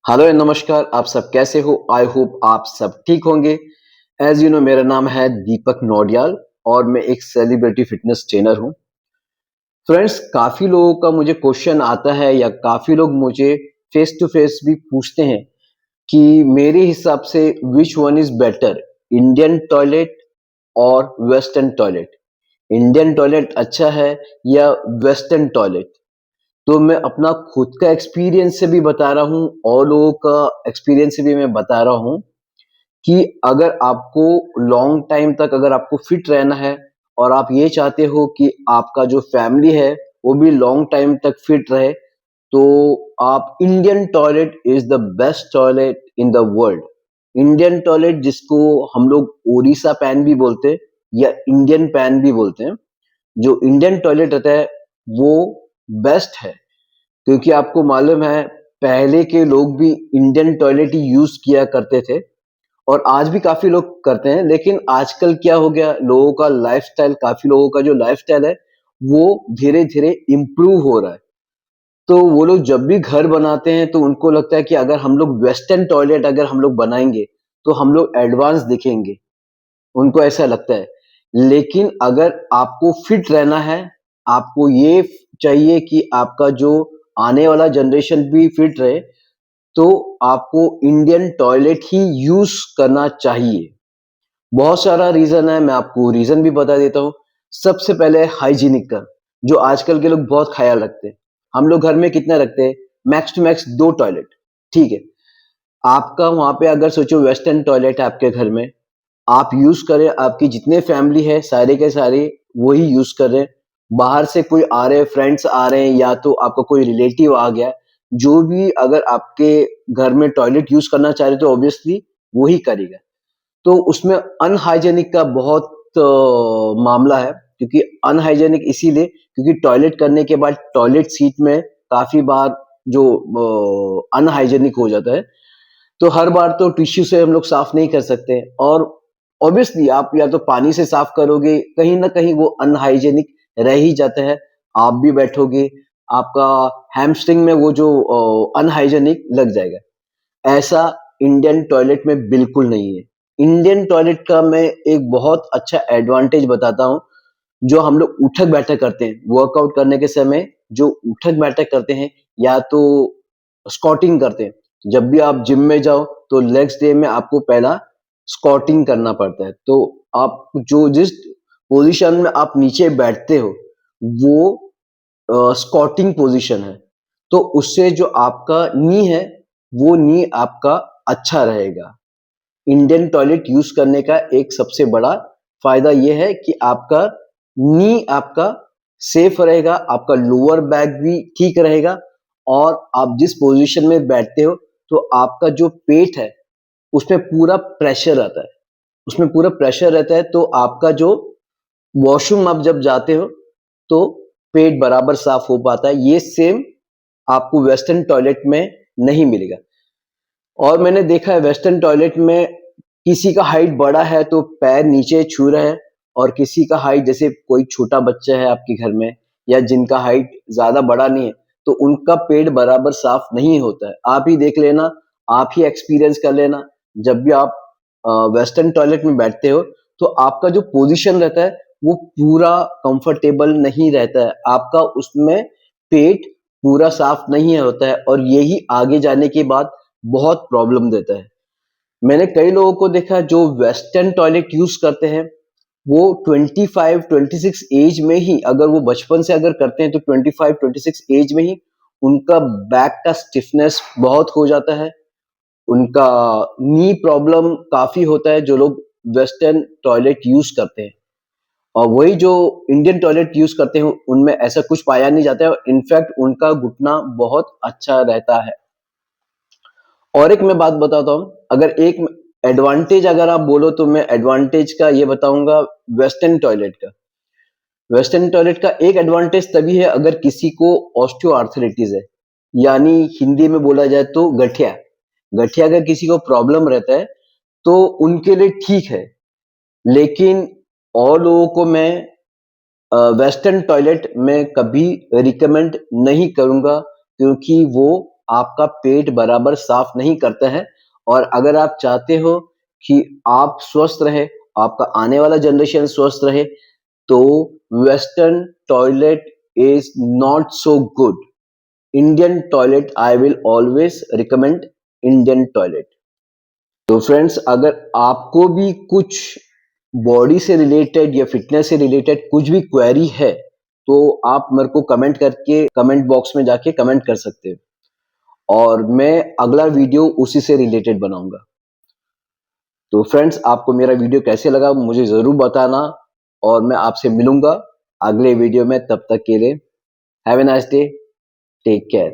Hello and नमस्कार। आप सब कैसे हो? आई होप आप सब ठीक होंगे। एज यू नो, मेरा नाम है दीपक नौडियाल और मैं एक सेलिब्रिटी फिटनेस ट्रेनर हूँ। फ्रेंड्स, काफी लोगों का मुझे क्वेश्चन आता है या काफी लोग मुझे फेस टू फेस भी पूछते हैं कि मेरे हिसाब से which one is better, Indian toilet और वेस्टर्न टॉयलेट। इंडियन टॉयलेट अच्छा है या वेस्टर्न टॉयलेट? तो मैं अपना खुद का एक्सपीरियंस से भी बता रहा हूँ और लोगों का एक्सपीरियंस से भी मैं बता रहा हूँ कि अगर आपको लॉन्ग टाइम तक अगर आपको फिट रहना है और आप ये चाहते हो कि आपका जो फैमिली है वो भी लॉन्ग टाइम तक फिट रहे, तो आप Indian toilet is the best toilet in the world. Indian toilet, जिसको हम लोग ओडिशा पैन भी बोलते हैं या इंडियन पैन भी बोलते हैं, जो इंडियन टॉयलेट रहता है वो बेस्ट है। क्योंकि आपको मालूम है, पहले के लोग भी इंडियन टॉयलेट ही यूज किया करते थे और आज भी काफी लोग करते हैं। लेकिन आजकल क्या हो गया, लोगों का लाइफस्टाइल, काफी लोगों का जो लाइफस्टाइल है वो धीरे धीरे इम्प्रूव हो रहा है। तो वो लोग जब भी घर बनाते हैं तो उनको लगता है कि अगर हम लोग वेस्टर्न टॉयलेट अगर हम लोग बनाएंगे तो हम लोग एडवांस दिखेंगे, उनको ऐसा लगता है। लेकिन अगर आपको फिट रहना है, आपको ये चाहिए कि आपका जो आने वाला जनरेशन भी फिट रहे, तो आपको इंडियन टॉयलेट ही यूज करना चाहिए। बहुत सारा रीजन है, मैं आपको रीजन भी बता देता हूँ। सबसे पहले हाइजीनिक का, जो आजकल के लोग बहुत ख्याल रखते हैं। हम लोग घर में कितना रखते हैं? मैक्स टू मैक्स 2 टॉयलेट, ठीक है। आपका वहां पे अगर सोचो वेस्टर्न टॉयलेट है आपके घर में, आप यूज करें, आपकी जितने फैमिली है सारे के सारे वही यूज कर रहे हैं। बाहर से कोई आ रहे हैं, फ्रेंड्स आ रहे हैं या तो आपका कोई रिलेटिव आ गया, जो भी अगर आपके घर में टॉयलेट यूज करना चाह रहे तो ऑब्वियसली वही करेगा। तो उसमें अनहाइजेनिक का बहुत मामला है। क्योंकि अनहाइजेनिक इसीलिए क्योंकि टॉयलेट करने के बाद टॉयलेट सीट में काफी बार जो अनहाइजेनिक हो जाता है, तो हर बार तो टिश्यू से हम लोग साफ नहीं कर सकते। और ऑब्वियसली आप या तो पानी से साफ करोगे, कहीं ना कहीं वो अनहाइजेनिक रह ही जाता है। आप भी बैठोगे, आपका हैमस्ट्रिंग में वो जो अनहाइजेनिक लग जाएगा। ऐसा इंडियन टॉयलेट में बिल्कुल नहीं है। इंडियन टॉयलेट का मैं एक बहुत अच्छा एडवांटेज बताता हूँ। जो हम लोग उठक बैठक करते हैं वर्कआउट करने के समय, जो उठक बैठक करते हैं या तो स्क्वाटिंग करते हैं, जब भी आप जिम में जाओ तो लेग्स डे में आपको पहला स्क्वाटिंग करना पड़ता है। तो आप जो जिस पोजीशन में आप नीचे बैठते हो वो स्क्वाटिंग पोजीशन है। तो उससे जो आपका नी है वो नी आपका अच्छा रहेगा। इंडियन टॉयलेट यूज करने का एक सबसे बड़ा फायदा यह है कि आपका नी आपका सेफ रहेगा, आपका लोअर बैक भी ठीक रहेगा। और आप जिस पोजीशन में बैठते हो तो आपका जो पेट है उसमें पूरा प्रेशर रहता है, उसमें पूरा प्रेशर रहता है। तो आपका जो वॉशरूम आप जब जाते हो तो पेट बराबर साफ हो पाता है। ये सेम आपको वेस्टर्न टॉयलेट में नहीं मिलेगा। और मैंने देखा है वेस्टर्न टॉयलेट में किसी का हाइट बड़ा है तो पैर नीचे छू रहे हैं, और किसी का हाइट, जैसे कोई छोटा बच्चा है आपके घर में या जिनका हाइट ज्यादा बड़ा नहीं है, तो उनका पेट बराबर साफ नहीं होता है। आप ही देख लेना, आप ही एक्सपीरियंस कर लेना। जब भी आप वेस्टर्न टॉयलेट में बैठते हो तो आपका जो पोजीशन रहता है वो पूरा कंफर्टेबल नहीं रहता है, आपका उसमें पेट पूरा साफ नहीं होता है, और यही आगे जाने के बाद बहुत प्रॉब्लम देता है। मैंने कई लोगों को देखा है जो वेस्टर्न टॉयलेट यूज करते हैं, वो 25-26 एज में ही, अगर वो बचपन से अगर करते हैं तो 25-26 एज में ही उनका बैक का स्टिफनेस बहुत हो जाता है, उनका नी प्रॉब्लम काफी होता है जो लोग वेस्टर्न टॉयलेट यूज करते हैं। और वही जो इंडियन टॉयलेट यूज करते हैं उनमें ऐसा कुछ पाया नहीं जाता है, इनफैक्ट उनका घुटना बहुत अच्छा रहता है। और एक मैं बात बताता हूँ, अगर एक एडवांटेज अगर आप बोलो तो मैं एडवांटेज का ये बताऊंगा वेस्टर्न टॉयलेट का। वेस्टर्न टॉयलेट का एक एडवांटेज तभी है अगर किसी को ऑस्टियोआर्थराइटिस है, यानी हिंदी में बोला जाए तो गठिया। गठिया अगर किसी को प्रॉब्लम रहता है तो उनके लिए ठीक है। लेकिन और लोगों को मैं वेस्टर्न टॉयलेट में कभी रिकमेंड नहीं करूंगा, क्योंकि वो आपका पेट बराबर साफ नहीं करते हैं। और अगर आप चाहते हो कि आप स्वस्थ रहे, आपका आने वाला जनरेशन स्वस्थ रहे, तो western toilet is not so good. Indian toilet, I will always recommend Indian toilet. तो फ्रेंड्स, अगर आपको भी कुछ बॉडी से रिलेटेड या फिटनेस से रिलेटेड कुछ भी क्वेरी है, तो आप मेरे को कमेंट करके कमेंट बॉक्स में जाके कमेंट कर सकते हो और मैं अगला वीडियो उसी से रिलेटेड बनाऊंगा। तो फ्रेंड्स, आपको मेरा वीडियो कैसे लगा मुझे ज़रूर बताना और मैं आपसे मिलूंगा अगले वीडियो में। तब तक के लिए have a nice day, take care.